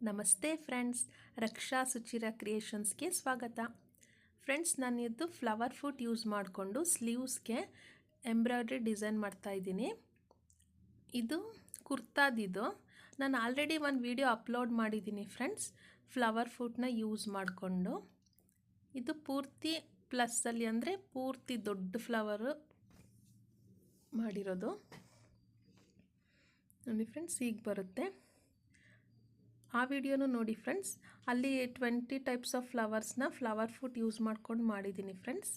ನಮಸ್ತೆ ಫ್ರೆಂಡ್ಸ್, ರಕ್ಷಾ ಸುಚಿರ ಕ್ರಿಯೇಷನ್ಸ್ಗೆ ಸ್ವಾಗತ. Friends, ನಾನಿದ್ದು flower pot use ಮಾಡಿಕೊಂಡು ಸ್ಲೀವ್ಸ್ಗೆ ಎಂಬ್ರಾಯ್ಡ್ರಿ ಡಿಸೈನ್ ಮಾಡ್ತಾಯಿದ್ದೀನಿ. ಇದು ಕುರ್ತಾದಿದು. ನಾನು ಆಲ್ರೆಡಿ ಒಂದು ವಿಡಿಯೋ ಅಪ್ಲೋಡ್ ಮಾಡಿದ್ದೀನಿ ಫ್ರೆಂಡ್ಸ್, ಫ್ಲವರ್ ಫುಟ್ನ ಯೂಸ್ ಮಾಡಿಕೊಂಡು. ಇದು ಪೂರ್ತಿ ಪ್ಲಸ್ಸಲ್ಲಿ ಅಂದರೆ ಪೂರ್ತಿ ದೊಡ್ಡ ಫ್ಲವರು ಮಾಡಿರೋದು ನೋಡಿ ಫ್ರೆಂಡ್ಸ್. ಹೀಗೆ ಬರುತ್ತೆ. ಆ ವಿಡಿಯೋನು ನೋಡಿ ಫ್ರೆಂಡ್ಸ್. ಅಲ್ಲಿ 20 ಟೈಪ್ಸ್ ಆಫ್ ಫ್ಲವರ್ಸ್ನ ಫ್ಲವರ್ ಫುಟ್ ಯೂಸ್ ಮಾಡ್ಕೊಂಡು ಮಾಡಿದ್ದೀನಿ ಫ್ರೆಂಡ್ಸ್.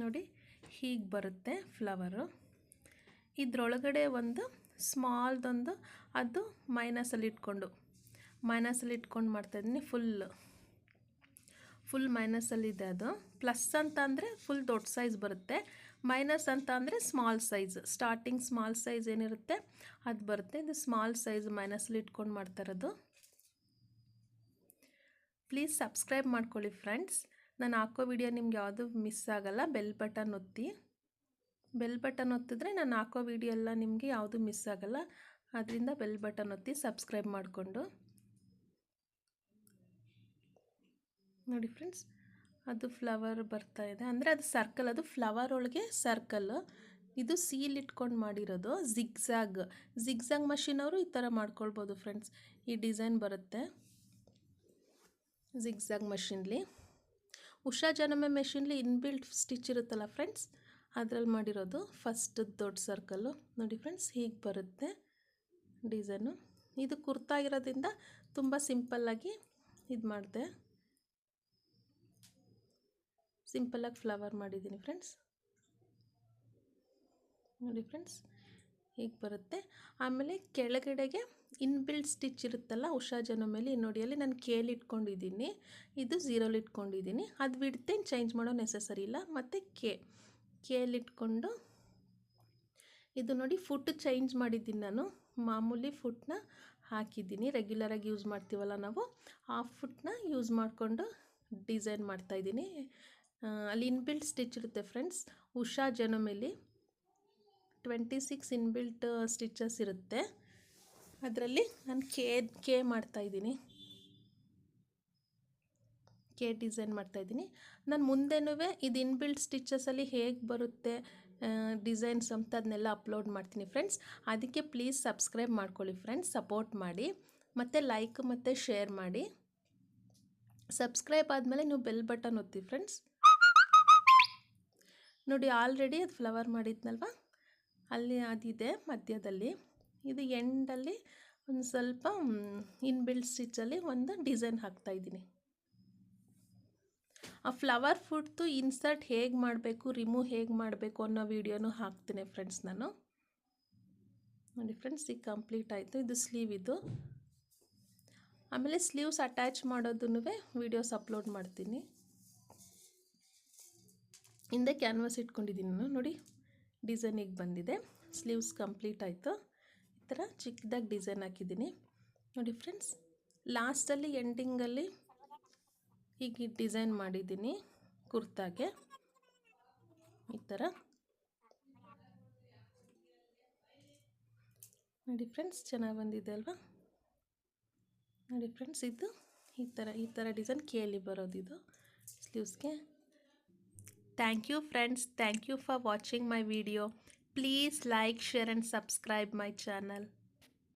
ನೋಡಿ ಹೀಗೆ ಬರುತ್ತೆ ಫ್ಲವರು. ಇದರೊಳಗಡೆ ಒಂದು ಸ್ಮಾಲ್ದೊಂದು ಅದು ಮೈನಸಲ್ಲಿ ಇಟ್ಕೊಂಡು ಮಾಡ್ತಾಯಿದ್ದೀನಿ. ಫುಲ್ ಮೈನಸಲ್ಲಿದೆ. ಅದು ಪ್ಲಸ್ ಅಂತ ಅಂದರೆ ಫುಲ್ ದೊಡ್ಡ ಸೈಜ್ ಬರುತ್ತೆ, ಮೈನಸ್ ಅಂತ ಅಂದರೆ small size. Starting small size ಏನಿರುತ್ತೆ ಅದು ಬರುತ್ತೆ. ಇದು ಸ್ಮಾಲ್ ಸೈಜ್ ಮೈನಸಲ್ಲಿ ಇಟ್ಕೊಂಡು ಮಾಡ್ತಾ ಇರೋದು. ಪ್ಲೀಸ್ ಸಬ್ಸ್ಕ್ರೈಬ್ ಮಾಡ್ಕೊಳ್ಳಿ ಫ್ರೆಂಡ್ಸ್. ನಾನು ಹಾಕೋ ವಿಡಿಯೋ ನಿಮ್ಗೆ ಯಾವುದು ಮಿಸ್ ಆಗಲ್ಲ. ಬೆಲ್ ಬಟನ್ ಒತ್ತಿ. ಬೆಲ್ ಬಟನ್ ಒತ್ತಿದ್ರೆ ನಾನು ಹಾಕೋ ವಿಡಿಯೋ ಎಲ್ಲ ನಿಮಗೆ ಯಾವುದು ಮಿಸ್ ಆಗಲ್ಲ. ಅದರಿಂದ ಬೆಲ್ ಬಟನ್ ಒತ್ತಿ ಸಬ್ಸ್ಕ್ರೈಬ್ ಮಾಡಿಕೊಂಡು ನೋಡಿ ಫ್ರೆಂಡ್ಸ್. ಅದು ಫ್ಲವರ್ ಬರ್ತಾ ಇದೆ ಅಂದರೆ ಅದು ಸರ್ಕಲ್, ಅದು ಫ್ಲವರ್ ಒಳಗೆ ಸರ್ಕಲ್ಲು. ಇದು ಸೀಲ್ ಇಟ್ಕೊಂಡು ಮಾಡಿರೋದು. ಜಿಗ್ಝಾಗ್ ಮಷಿನವರು ಈ ಥರ ಮಾಡ್ಕೊಳ್ಬೋದು ಫ್ರೆಂಡ್ಸ್. ಈ ಡಿಸೈನ್ ಬರುತ್ತೆ ಜಿಗ್ಝಾಗ್ ಮಷಿನ್ಲಿ. ಉಷಾ ಜನome ಮೆಷಿನ್ಲಿ ಇನ್ಬಿಲ್ಟ್ ಸ್ಟಿಚ್ ಇರುತ್ತಲ್ಲ ಫ್ರೆಂಡ್ಸ್, ಅದರಲ್ಲಿ ಮಾಡಿರೋದು. ಫಸ್ಟ್ ದೊಡ್ಡ ಸರ್ಕಲ್ಲು ನೋಡಿ ಫ್ರೆಂಡ್ಸ್. ಹೀಗೆ ಬರುತ್ತೆ ಡಿಸೈನು. ಇದು ಕುರ್ತಾ ಇರೋದ್ರಿಂದ ತುಂಬ ಸಿಂಪಲ್ಲಾಗಿ ಇದು ಮಾಡಿದೆ. ಸಿಂಪಲ್ಲಾಗಿ ಫ್ಲವರ್ ಮಾಡಿದ್ದೀನಿ ಫ್ರೆಂಡ್ಸ್. ನೋಡಿ ಫ್ರೆಂಡ್ಸ್ ಹೀಗೆ ಬರುತ್ತೆ. ಆಮೇಲೆ ಕೆಳಗಡೆಗೆ ಇನ್ಬಿಲ್ಟ್ ಸ್ಟಿಚ್ ಇರುತ್ತಲ್ಲ ಉಷಾ ಜನಮೆಲಿ, ನೋಡಿ ಅಲ್ಲಿ ನಾನು ಕೇಲಿ ಇಟ್ಕೊಂಡಿದ್ದೀನಿ, ಇದು 0 ಇಟ್ಕೊಂಡಿದ್ದೀನಿ. ಅದು ಬಿಡ್ತೇನೆ, ಚೇಂಜ್ ಮಾಡೋ ನೆಸಸರಿ ಇಲ್ಲ. ಮತ್ತು ಕೇಲಿ ಇಟ್ಕೊಂಡು ಇದು ನೋಡಿ ಫುಟ್ ಚೇಂಜ್ ಮಾಡಿದ್ದೀನಿ ನಾನು. ಮಾಮೂಲಿ ಫುಟ್ನ ಹಾಕಿದ್ದೀನಿ, ರೆಗ್ಯುಲರಾಗಿ ಯೂಸ್ ಮಾಡ್ತೀವಲ್ಲ ನಾವು, ಆ ಫುಟ್ನ ಯೂಸ್ ಮಾಡಿಕೊಂಡು ಡಿಸೈನ್ ಮಾಡ್ತಾಯಿದ್ದೀನಿ. ಅಲ್ಲಿ ಇನ್ಬಿಲ್ಟ್ ಸ್ಟಿಚ್ ಇರುತ್ತೆ ಫ್ರೆಂಡ್ಸ್. ಉಷಾ ಜನಮೆಲಿ 26 ಇನ್ಬಿಲ್ಟ್ ಸ್ಟಿಚಸ್ ಇರುತ್ತೆ. ಅದರಲ್ಲಿ ನಾನು ಕೆ ಮಾಡ್ತಾಯಿದ್ದೀನಿ, ಕೆ ಡಿಸೈನ್ ಮಾಡ್ತಾಯಿದ್ದೀನಿ. ನಾನು ಮುಂದೆನೂ ಇದು ಇನ್ಬಿಲ್ಟ್ ಸ್ಟಿಚಸಲ್ಲಿ ಹೇಗೆ ಬರುತ್ತೆ ಡಿಸೈನ್ಸ್ ಅಂತ ಅದನ್ನೆಲ್ಲ ಅಪ್ಲೋಡ್ ಮಾಡ್ತೀನಿ ಫ್ರೆಂಡ್ಸ್. ಅದಕ್ಕೆ ಪ್ಲೀಸ್ ಸಬ್ಸ್ಕ್ರೈಬ್ ಮಾಡ್ಕೊಳ್ಳಿ ಫ್ರೆಂಡ್ಸ್, ಸಪೋರ್ಟ್ ಮಾಡಿ, ಮತ್ತು ಲೈಕ್ ಮತ್ತು ಶೇರ್ ಮಾಡಿ. ಸಬ್ಸ್ಕ್ರೈಬ್ ಆದಮೇಲೆ ನೀವು ಬೆಲ್ ಬಟನ್ ಒತ್ತಿ ಫ್ರೆಂಡ್ಸ್. ನೋಡಿ ಆಲ್ರೆಡಿ ಅದು ಫ್ಲವರ್ ಮಾಡಿದ್ನಲ್ವ, ಅಲ್ಲಿ ಅದಿದೆ ಮಧ್ಯದಲ್ಲಿ. ಇದು ಎಂಡಲ್ಲಿ ಒಂದು ಸ್ವಲ್ಪ ಇನ್ಬಿಲ್ಟ್ ಸ್ಟಿಚ್ಚಲ್ಲಿ ಒಂದು ಡಿಸೈನ್ ಹಾಕ್ತಾಯಿದ್ದೀನಿ. ಆ ಫ್ಲವರ್ ಫುಟ್ದು ಇನ್ಸರ್ಟ್ ಹೇಗೆ ಮಾಡಬೇಕು, ರಿಮೂವ್ ಹೇಗೆ ಮಾಡಬೇಕು ಅನ್ನೋ ವಿಡಿಯೋನು ಹಾಕ್ತೀನಿ ಫ್ರೆಂಡ್ಸ್ ನಾನು. ನೋಡಿ ಫ್ರೆಂಡ್ಸ್, ಈಗ ಕಂಪ್ಲೀಟ್ ಆಯಿತು. ಇದು ಸ್ಲೀವ್ ಇದು. ಆಮೇಲೆ ಸ್ಲೀವ್ಸ್ ಅಟ್ಯಾಚ್ ಮಾಡೋದನ್ನು ವಿಡಿಯೋಸ್ ಅಪ್ಲೋಡ್ ಮಾಡ್ತೀನಿ. ಹಿಂದೆ ಕ್ಯಾನ್ವಾಸ್ ಇಟ್ಕೊಂಡಿದ್ದೀನಿ ನಾನು. ನೋಡಿ ಡಿಸೈನಿಗೆ ಬಂದಿದೆ. ಸ್ಲೀವ್ಸ್ ಕಂಪ್ಲೀಟ್ ಆಯಿತು. ಈ ಥರ ಚಿಕ್ಕದಾಗಿ ಡಿಸೈನ್ ಹಾಕಿದ್ದೀನಿ ನೋಡಿ ಫ್ರೆಂಡ್ಸ್. ಲಾಸ್ಟಲ್ಲಿ ಎಂಡಿಂಗಲ್ಲಿ ಹೀಗೆ ಡಿಸೈನ್ ಮಾಡಿದ್ದೀನಿ ಕುರ್ತಾಗೆ ಈ ಥರ. ನೋಡಿ ಫ್ರೆಂಡ್ಸ್, ಚೆನ್ನಾಗಿ ಬಂದಿದೆ ಅಲ್ವಾ. ನೋಡಿ ಫ್ರೆಂಡ್ಸ್, ಇದು ಈ ಥರ ಡಿಸೈನ್ ಕೇಳಿ ಬರೋದಿದು ಸ್ಲೀವ್ಸ್ಗೆ. Thank you friends. Thank you for watching my video. Please like, share and subscribe my channel.